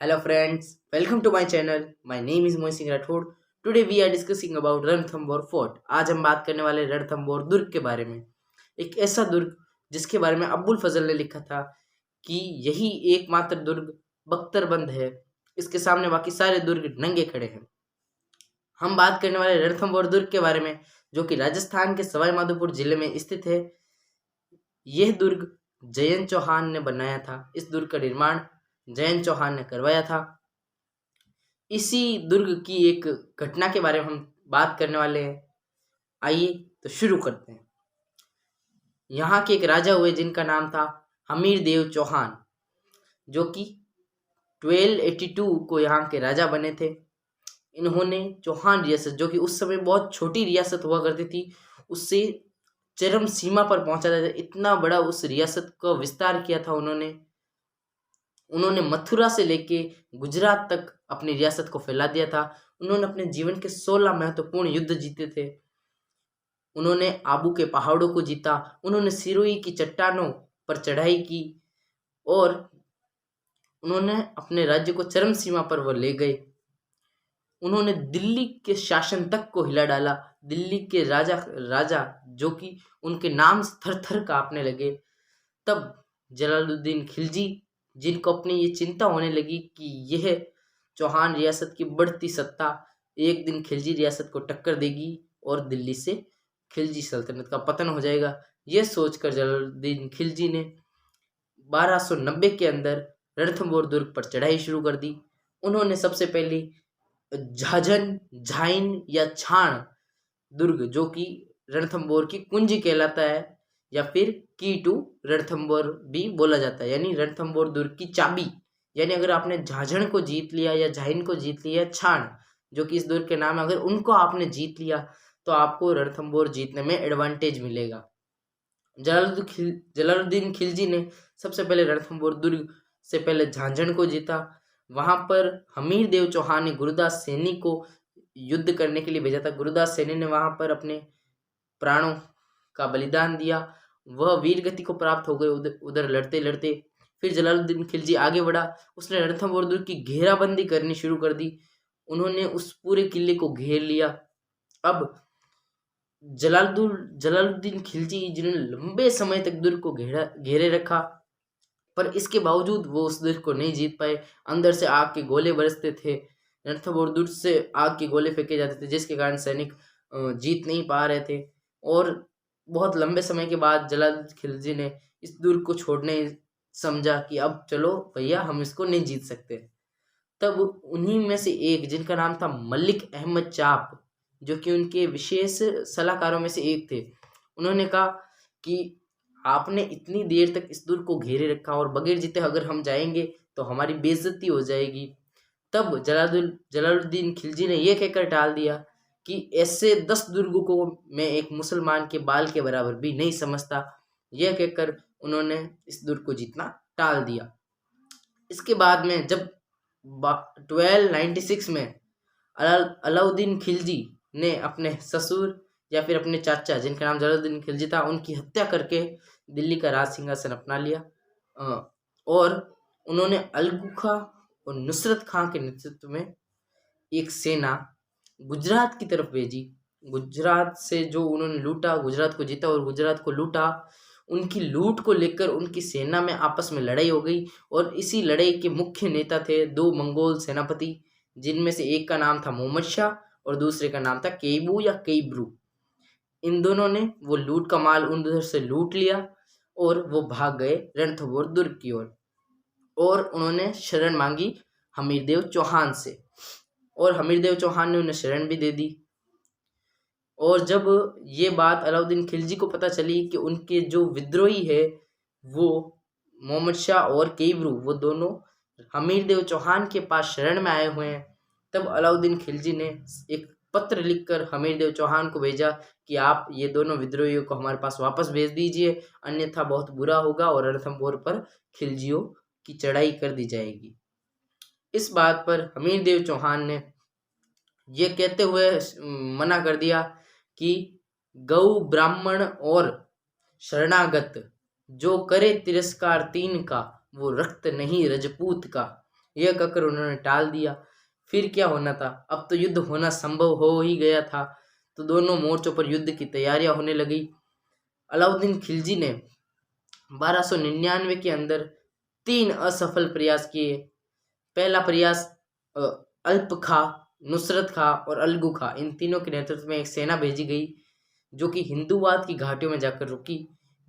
Hello friends, welcome to my channel. My name is Moin Singh Rathod. Today we are discussing about Ranthambore fort. आज हम बात करने वाले रणथंभौर दुर्ग के बारे में. एक ऐसा दुर्ग जिसके बारे में अब्बुल फजल ने लिखा था कि यही एकमात्र दुर्ग बख्तरबंद है. इसके सामने बाकी सारे दुर्ग नंगे खड़े हैं. हम बात करने वाले रणथंभौर दुर्ग के बारे में जो कि राजस्थान के सवाई माधोपुर जिले में स्थित है. यह दुर्ग जयंत चौहान ने बनाया था. इस दुर्ग का निर्माण जयंत चौहान ने करवाया था. इसी दुर्ग की एक घटना के बारे में हम बात करने वाले हैं. आइए तो शुरू करते हैं. यहाँ के एक राजा हुए जिनका नाम था हमीर देव चौहान, जो कि 1282 को यहाँ के राजा बने थे. इन्होंने चौहान रियासत, जो कि उस समय बहुत छोटी रियासत हुआ करती थी, उससे चरम सीमा पर पहुंचा था. इतना बड़ा उस रियासत का विस्तार किया था उन्होंने मथुरा से लेके गुजरात तक अपनी रियासत को फैला दिया था. उन्होंने अपने जीवन के 16 महत्वपूर्ण युद्ध जीते थे. उन्होंने आबू के पहाड़ों को जीता. उन्होंने सिरोही की चट्टानों पर चढ़ाई की और उन्होंने अपने राज्य को चरम सीमा पर वो ले गए. उन्होंने दिल्ली के शासन तक को हिला डाला. दिल्ली के राजा जो कि उनके नाम से थर थर कांपने लगे. तब जलालुद्दीन खिलजी, जिनको अपनी ये चिंता होने लगी कि यह चौहान रियासत की बढ़ती सत्ता एक दिन खिलजी रियासत को टक्कर देगी और दिल्ली से खिलजी सल्तनत का पतन हो जाएगा, यह सोचकर जलालुद्दीन खिलजी ने 1290 के अंदर रणथंभौर दुर्ग पर चढ़ाई शुरू कर दी. उन्होंने सबसे पहले झाझन, झाइन या छाण दुर्ग, जो कि रणथंभौर की कुंजी कहलाता है या फिर की टू रणथंभौर भी बोला जाता है, यानी रणथंभौर दुर्ग की चाबी. यानी अगर आपने झाझन को जीत लिया या झाइन को जीत लिया, छाण जो कि इस दुर्ग के नाम है, अगर उनको आपने जीत लिया तो आपको रणथंभौर जीतने में एडवांटेज मिलेगा. जलालुद्दीन खिलजी ने सबसे पहले रणथंभौर दुर्ग से पहले झांझन को जीता. वहां पर हमीर देव चौहान ने गुरुदास सैनी को युद्ध करने के लिए भेजा था. गुरुदास सैनी ने वहां पर अपने प्राणों का बलिदान दिया. वह वीर गति को प्राप्त हो गए उधर लड़ते लड़ते. फिर जलालुद्दीन खिलजी आगे बढ़ा. उसने रणथंभौर दुर्ग की घेराबंदी करनी शुरू कर दी. उन्होंने उस पूरे किले को घेर लिया. अब जलालुद्दीन खिलजी, जिन्होंने लंबे समय तक दुर्ग को घेरे रखा, पर इसके बावजूद वो उस दुर्ग को नहीं जीत पाए. अंदर से आग के गोले बरसते थे. रणथंभौर दुर्ग से आग के गोले फेंके जाते थे, जिसके कारण सैनिक जीत नहीं पा रहे थे. और बहुत लंबे समय के बाद जलालुद्दीन खिलजी ने इस दुर्ग को छोड़ने समझा कि अब चलो भैया, हम इसको नहीं जीत सकते. तब उन्हीं में से एक, जिनका नाम था मलिक अहमद चाप, जो कि उनके विशेष सलाहकारों में से एक थे, उन्होंने कहा कि आपने इतनी देर तक इस दुर्ग को घेरे रखा और बगैर जीते अगर हम जाएंगे तो हमारी बेइज्जती हो जाएगी. तब जलालुद्दीन खिलजी ने यह कहकर टाल दिया कि ऐसे 10 दुर्गों को मैं एक मुसलमान के बाल के बराबर भी नहीं समझता. यह कहकर उन्होंने इस दुर्ग को जीतना टाल दिया. इसके बाद में जब 1296 में अलाउद्दीन खिलजी ने अपने ससुर या फिर अपने चाचा, जिनका नाम जलालुद्दीन खिलजी था, उनकी हत्या करके दिल्ली का राज सिंहासन अपना लिया. और उन्होंने अलगू खां और नुसरत खां के नेतृत्व में एक सेना गुजरात की तरफ भेजी. गुजरात से जो उन्होंने लूटा, गुजरात को जीता और गुजरात को लूटा. उनकी लूट को लेकर उनकी सेना में आपस में लड़ाई हो गई और इसी लड़ाई के मुख्य नेता थे 2 मंगोल सेनापति, जिनमें से एक का नाम था मोहम्मद शाह और दूसरे का नाम था केबू या केब्रू. इन दोनों ने वो लूट का माल उधर से लूट लिया और वो भाग गए रणथंभौर दुर्ग की ओर. और उन्होंने शरण मांगी हमीरदेव चौहान से और हमीरदेव चौहान ने उन्हें शरण भी दे दी. और जब ये बात अलाउद्दीन खिलजी को पता चली कि उनके जो विद्रोही है वो मोहम्मद शाह और केबरू, वो दोनों हमीरदेव चौहान के पास शरण में आए हुए हैं, तब अलाउद्दीन खिलजी ने एक पत्र लिखकर हमीरदेव चौहान को भेजा कि आप ये दोनों विद्रोहियों को हमारे पास वापस भेज दीजिए, अन्यथा बहुत बुरा होगा और रणथंभौर पर खिलजियों की चढ़ाई कर दी जाएगी. इस बात पर हमीरदेव चौहान ने ये कहते हुए मना कर दिया कि गौ ब्राह्मण और शरणागत जो करे तिरस्कार तीन का, वो रक्त नहीं रजपूत का. यह कहकर उन्होंने टाल दिया। फिर क्या होना था, अब तो युद्ध होना संभव हो ही गया था। तो दोनों मोर्चों पर युद्ध की तैयारियां होने लगी। अलाउद्दीन खिलजी ने 1299 के अंदर 3 असफल प्रयास किए। पहला प्रयास अ, अल्प खा, नुसरत खा और अलगू खा, इन तीनों के नेतृत्व में एक सेना भेजी गई जो कि हिंदूवाद की घाटियों में जाकर रुकी।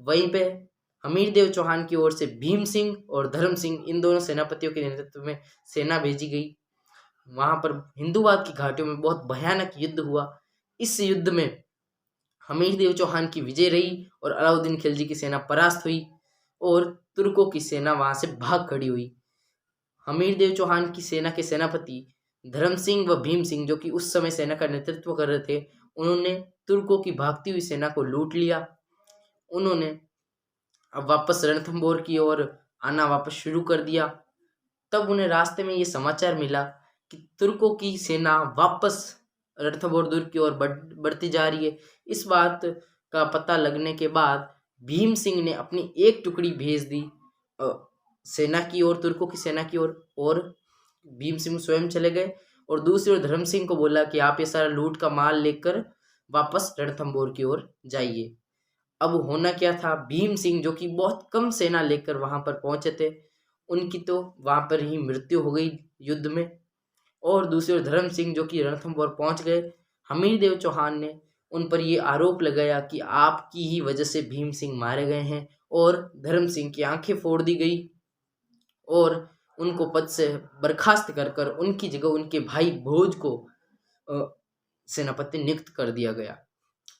वहीं पे हमीर देव चौहान की ओर से भीम सिंह और धर्म सिंह, इन दोनों सेनापतियों के नेतृत्व में सेना भेजी गई। वहां पर हिंदूवाद की घाटियों में बहुत भयानक युद्ध हुआ। इस युद्ध में हमीर देव चौहान की विजय रही और अलाउद्दीन खिलजी की सेना परास्त हुई और तुर्कों की सेना वहां से भाग खड़ी हुई। हमीर देव चौहान की सेना के सेनापति धर्म सिंह व भीम सिंह, जो कि उस समय सेना का नेतृत्व कर रहे थे, उन्होंने तुर्कों की भागती हुई सेना को लूट लिया। उन्होंने अब वापस रणथंभौर की ओर आना वापस शुरू कर दिया। तब उन्हें रास्ते में ये समाचार मिला कि तुर्कों की सेना वापस रणथंभौर दुर्ग की ओर बढ़ती जा रही है। इस बात का पता लगने के बाद भीम सिंह ने अपनी एक टुकड़ी भेज दी सेना की ओर, तुर्कों की सेना की ओर, और भीम सिंह स्वयं चले गए। और दूसरी ओर धर्म सिंह को बोला कि आप ये सारा लूट का माल लेकर वापस रणथंभौर की ओर जाइए। अब होना क्या था, भीम सिंह जो कि बहुत कम सेना लेकर वहां पर पहुंचे थे, उनकी तो वहां पर ही मृत्यु हो गई युद्ध में। और दूसरी ओर धर्म सिंह जो कि रणथंभौर पहुंच गए। हमीर देव चौहान ने उन पर ये आरोप लगाया कि आपकी ही वजह से भीम सिंह मारे गए हैं, और धर्म सिंह की आंखें फोड़ दी गई और उनको पद से बर्खास्त कर कर उनकी जगह उनके भाई भोज को सेनापति नियुक्त कर दिया गया।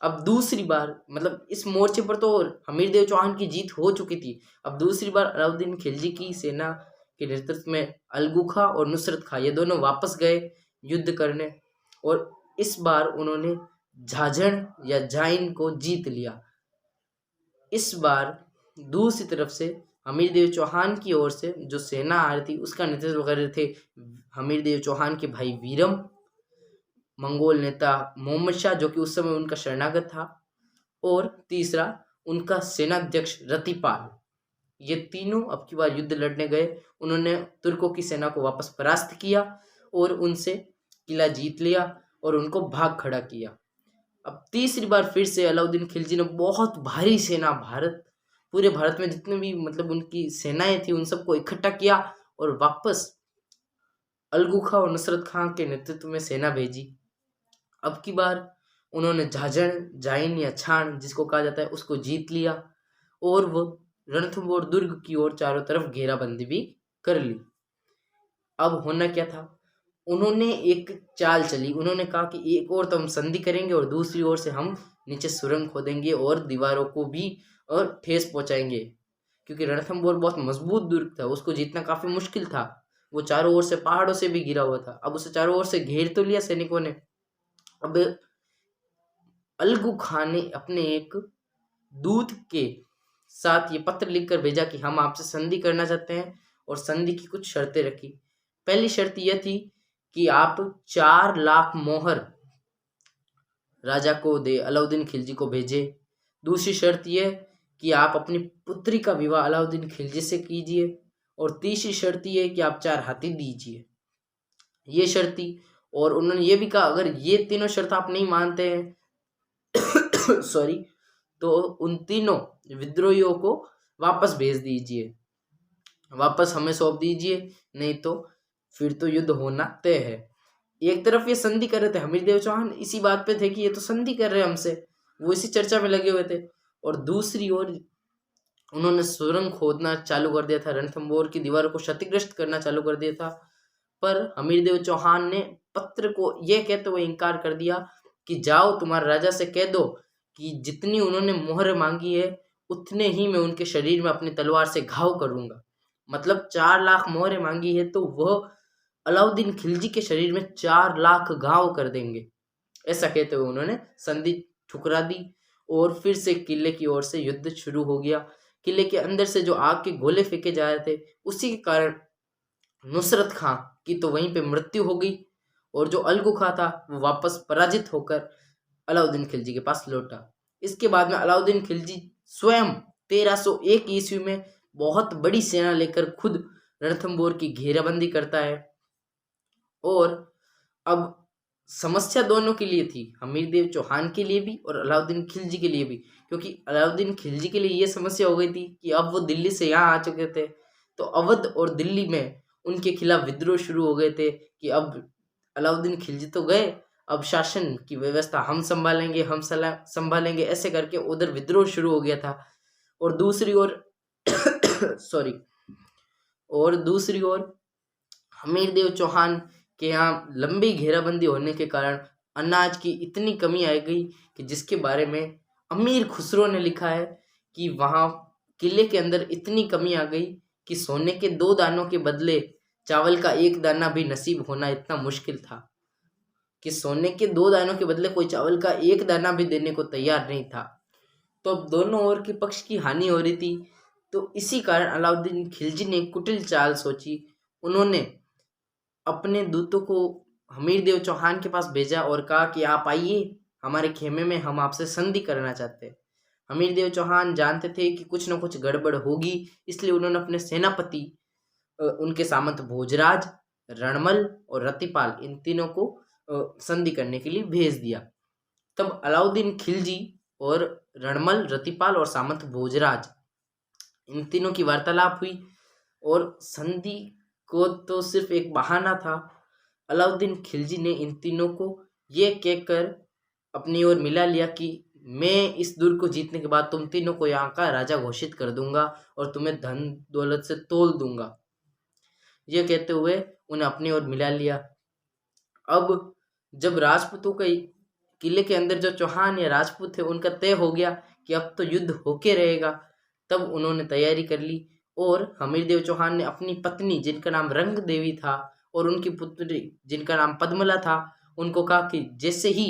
अब दूसरी बार, मतलब इस मोर्चे पर तो हमीर देव चौहान की जीत हो चुकी थी। अब दूसरी बार अलाउद्दीन खिलजी की सेना के नेतृत्व में अलगू खा और नुसरत खा, ये दोनों वापस गए युद्ध करने, और इस बार उन्होंने झाझड़ या जाइन को जीत लिया। इस बार दूसरी तरफ से हमीर देव चौहान की ओर से जो सेना आ रही थी उसका नेतृत्व कर रहे थे हमीर देव चौहान के भाई वीरम, मंगोल नेता मोहम्मद शाह जो कि उस समय उनका शरणागत था, और तीसरा उनका सेनाध्यक्ष रतिपाल। ये तीनों अब की बार युद्ध लड़ने गए। उन्होंने तुर्कों की सेना को वापस परास्त किया और उनसे किला जीत लिया और उनको भाग खड़ा किया। अब तीसरी बार फिर से अलाउद्दीन खिलजी ने बहुत भारी सेना, पूरे भारत में जितने भी मतलब उनकी सेनाएं थी उन सबको इकट्ठा किया और वापस अलगू खां और नुसरत खां के नेतृत्व में सेना भेजी। अब की बार उन्होंने झाझड़, जाइन या छान जिसको कहा जाता है उसको जीत लिया और वो रणथंभौर दुर्ग की ओर चारों तरफ घेराबंदी भी कर ली। अब होना क्या था, उन्होंने एक चाल चली। उन्होंने कहा कि एक और तो हम संधि करेंगे और दूसरी ओर से हम नीचे सुरंग खोदेंगे और दीवारों को भी और ठेस पहुंचाएंगे, क्योंकि रणथंभौर बहुत मजबूत दुर्ग था, उसको जीतना काफी मुश्किल था। वो चारों ओर से पहाड़ों से भी घिरा हुआ था। अब उसे चारों ओर से घेर तो लिया सैनिकों ने। अब अलगू खान ने अपने एक दूत के साथ ये पत्र लिखकर भेजा कि हम आपसे संधि करना चाहते हैं, और संधि की कुछ शर्तें रखी। पहली शर्त यह थी कि आप 4 लाख मोहर राजा को दे, अलाउद्दीन खिलजी को भेजे। दूसरी शर्त यह कि आप अपनी पुत्री का विवाह अलाउद्दीन खिलजी से कीजिए, और तीसरी शर्त यह कि आप 4 हाथी दीजिए। ये शर्त थी। और उन्होंने ये भी कहा अगर ये तीनों शर्त आप नहीं मानते हैं सॉरी, तो उन तीनों विद्रोहियों को वापस भेज दीजिए, वापस हमें सौंप दीजिए, नहीं तो फिर तो युद्ध होना तय है। एक तरफ ये संधि कर रहे थे, हमीर देव चौहान इसी बात पे थे कि ये तो संधि कर रहे हैं हमसे, वो इसी चर्चा में लगे हुए थे। और दूसरी ओर उन्होंने सुरंग खोदना चालू कर दिया था, रणथंभौर की दीवारों को क्षतिग्रस्त करना चालू कर दिया था। पर हमीर देव चौहान ने पत्र को यह कहते हुए इनकार कर दिया कि जाओ तुम्हारे राजा से कह दो कि जितनी उन्होंने मोहर मांगी है उतने ही मैं उनके शरीर में अपनी तलवार से घाव करूंगा। मतलब 4 लाख मोहरें मांगी है तो वह अलाउद्दीन खिलजी के शरीर में 4 लाख घाव कर देंगे। ऐसा कहते हुए उन्होंने संधि ठुकरा दी और फिर से किले की ओर से युद्ध शुरू हो गया। किले के अंदर से जो आग के गोले फेंके जा रहे थे उसी के कारण नुसरत खां की तो वहीं पे मृत्यु हो गई, और जो अलगू खां था वो वापस पराजित होकर अलाउद्दीन खिलजी के पास लौटा। इसके बाद में अलाउद्दीन खिलजी स्वयं 1301 ईस्वी में बहुत बड़ी सेना लेकर खुद रणथंभौर की घेराबंदी करता है। और अब समस्या दोनों के लिए थी, हमीरदेव चौहान के लिए भी और अलाउद्दीन खिलजी के लिए भी, क्योंकि अलाउद्दीन खिलजी के लिए ये समस्या हो गई थी कि अब वो दिल्ली से यहाँ आ चुके थे, तो अवध और दिल्ली में उनके खिलाफ विद्रोह शुरू हो गए थे कि अब अलाउद्दीन खिलजी तो गए, अब शासन की व्यवस्था हम संभालेंगे, हम संभालेंगे, ऐसे करके उधर विद्रोह शुरू हो गया था। और दूसरी ओर सॉरी और दूसरी ओर हमीरदेव चौहान के यहाँ लंबी घेराबंदी होने के कारण अनाज की इतनी कमी आ गई कि जिसके बारे में अमीर खुसरो ने लिखा है कि वहाँ किले के अंदर इतनी कमी आ गई कि सोने के 2 दानों के बदले चावल का 1 दाना भी नसीब होना इतना मुश्किल था, कि सोने के 2 दानों के बदले कोई चावल का 1 दाना भी देने को तैयार नहीं था। तो अब दोनों ओर के पक्ष की हानि हो रही थी। तो इसी कारण अलाउद्दीन खिलजी ने एक कुटिल चाल सोची। उन्होंने अपने दूतों को हमीरदेव चौहान के पास भेजा और कहा कि आप आइए हमारे खेमे में, हम आपसे संधि करना चाहते हैं। हमीरदेव चौहान जानते थे कि कुछ न कुछ गड़बड़ होगी, इसलिए उन्होंने अपने सेनापति उनके सामंत भोजराज, रणमल और रतिपाल, इन तीनों को संधि करने के लिए भेज दिया। तब अलाउद्दीन खिलजी और रणमल, रतिपाल और सामंत भोजराज, इन तीनों की वार्तालाप हुई और संधि को तो सिर्फ एक बहाना था। अलाउद्दीन खिलजी ने इन तीनों को ये कहकर अपनी ओर मिला लिया कि मैं इस दुर्ग को जीतने के बाद तुम तीनों को यहाँ का राजा घोषित कर दूंगा और तुम्हें धन दौलत से तोल दूंगा। ये कहते हुए उन्हें अपनी ओर मिला लिया। अब जब राजपूतों के किले के अंदर जो चौहान या राजपूत थे उनका तय हो गया कि अब तो युद्ध होके रहेगा, तब उन्होंने तैयारी कर ली और हमीरदेव चौहान ने अपनी पत्नी जिनका नाम रंग देवी था और उनकी पुत्री जिनका नाम पद्मला था, उनको कहा कि जैसे ही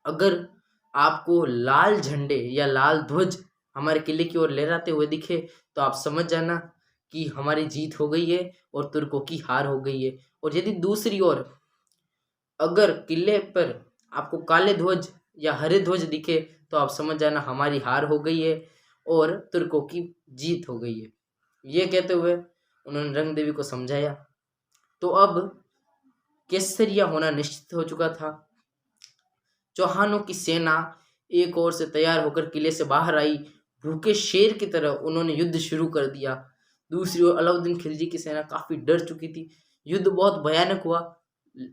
अगर आपको लाल झंडे या लाल ध्वज हमारे किले की ओर लहराते हुए दिखे तो आप समझ जाना कि हमारी जीत हो गई है और तुर्कों की हार हो गई है। और यदि दूसरी ओर अगर किले पर आपको काले ध्वज या हरे ध्वज दिखे तो आप समझ जाना हमारी हार हो गई है और तुर्कों की जीत हो गई है। ये कहते हुए उन्होंने रंग देवी को समझाया। तो अब केसरिया होना निश्चित हो चुका था। चौहानों की सेना एक ओर से तैयार होकर किले से बाहर आई, भूखे शेर की तरह उन्होंने युद्ध शुरू कर दिया। दूसरी ओर अलाउद्दीन खिलजी की सेना काफी डर चुकी थी। युद्ध बहुत भयानक हुआ।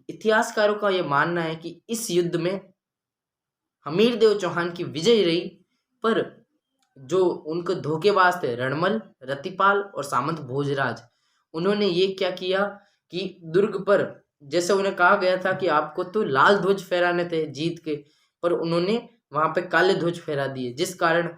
इतिहासकारों का यह मानना है कि इस युद्ध में हमीरदेव चौहान की विजय रही, पर जो उनके धोखेबाज थे रणमल, रतिपाल और सामंत भोजराज, उन्होंने ये क्या किया कि दुर्ग पर जैसे उन्हें कहा गया था कि आपको तो लाल ध्वज फहराने थे जीत के, पर उन्होंने वहां पे काले ध्वज फहरा दिए, जिस कारण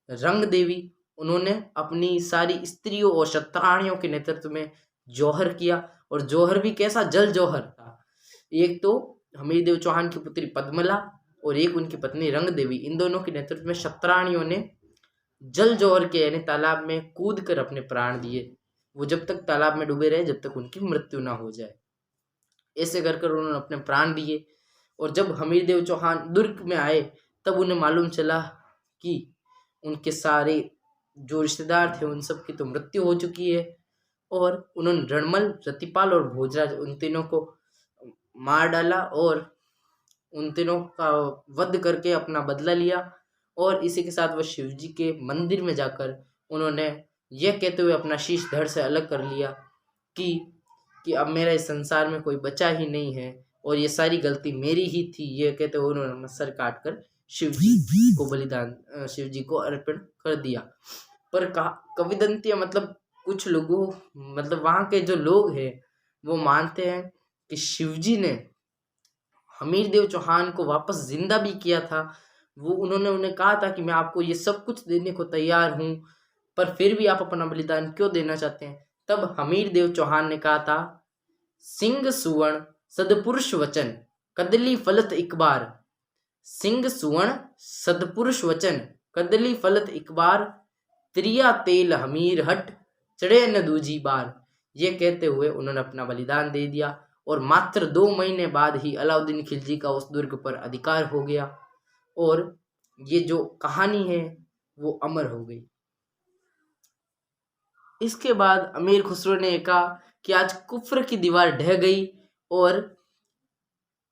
रंग देवी उन्होंने अपनी सारी स्त्रियों और क्षत्राणियों के नेतृत्व में जौहर किया। और जौहर भी कैसा, जल जौहर था। एक तो हमीरदेव चौहान की पुत्री पद्मला और एक उनकी पत्नी रंग देवी, इन दोनों के नेतृत्व में क्षत्राणियों ने जल जौहर के यानी तालाब में कूद कर अपने प्राण दिए। वो जब तक तालाब में डूबे रहे जब तक उनकी मृत्यु ना हो जाए। ऐसे कर कर उन्होंने अपने प्राण दिए। और जब हमीरदेव चौहान दुर्ग में आए तब उन्हें मालूम चला कि उनके सारे जो रिश्तेदार थे उन सब की तो मृत्यु हो चुकी है। और उन्होंने रणमल, रतिपाल और भोजराज, उन तीनों को मार डाला और उन तीनों का वध करके अपना बदला लिया। और इसी के साथ वह शिव जी के मंदिर में जाकर उन्होंने यह कहते हुए अपना शीश धड़ से अलग कर लिया कि अब मेरा इस संसार में कोई बचा ही नहीं है और ये सारी गलती मेरी ही थी। ये कहते हुए उन्होंने अपना सर काट कर शिव जी को बलिदान, शिव जी को अर्पण कर दिया। पर कविदंतिया मतलब कुछ लोगों, मतलब वहाँ के जो लोग हैं वो मानते हैं कि शिवजी ने हमीरदेव चौहान को वापस जिंदा भी किया था। वो उन्होंने उन्हें कहा था कि मैं आपको ये सब कुछ देने को तैयार हूँ, पर फिर भी आप अपना बलिदान क्यों देना चाहते हैं। तब हमीरदेव चौहान ने कहा था, सिंह सुवर्ण सदपुरुष वचन कदली फलत एक बार, सिंह सुवर्ण सदपुरुष वचन कदली फलत एक बार, त्रिया तेल हमीर हट चढ़े न दूजी बार। ये कहते हुए उन्होंने अपना बलिदान दे दिया और मात्र 2 महीने बाद ही अलाउद्दीन खिलजी का उस दुर्ग पर अधिकार हो गया और ये जो कहानी है वो अमर हो गई। इसके बाद अमीर खुसरो ने कहा कि आज कुफ्र की दीवार ढह गई और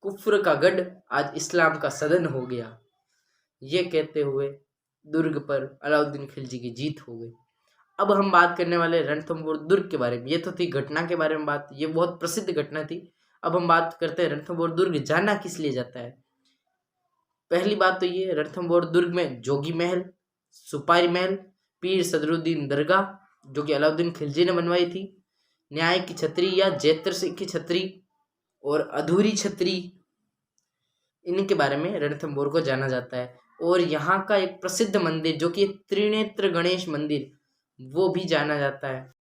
कुफ्र का गढ़ आज इस्लाम का सदन हो गया। ये कहते हुए दुर्ग पर अलाउद्दीन खिलजी की जीत हो गई। अब हम बात करने वाले रणथंभौर दुर्ग के बारे में। ये तो थी घटना के बारे में बात, ये बहुत प्रसिद्ध घटना थी। अब हम बात करते हैं रणथंभौर दुर्ग जाना किस लिए जाता है। पहली बात तो ये, रणथंभौर दुर्ग में जोगी महल, सुपारी महल, पीर सदरुद्दीन दरगाह जो कि अलाउद्दीन खिलजी ने बनवाई थी, न्याय की छतरी या जैतर सिंह की छतरी और अधूरी छतरी, इनके बारे में रणथंभौर को जाना जाता है। और यहाँ का एक प्रसिद्ध मंदिर जो कि त्रिनेत्र गणेश मंदिर, वो भी जाना जाता है।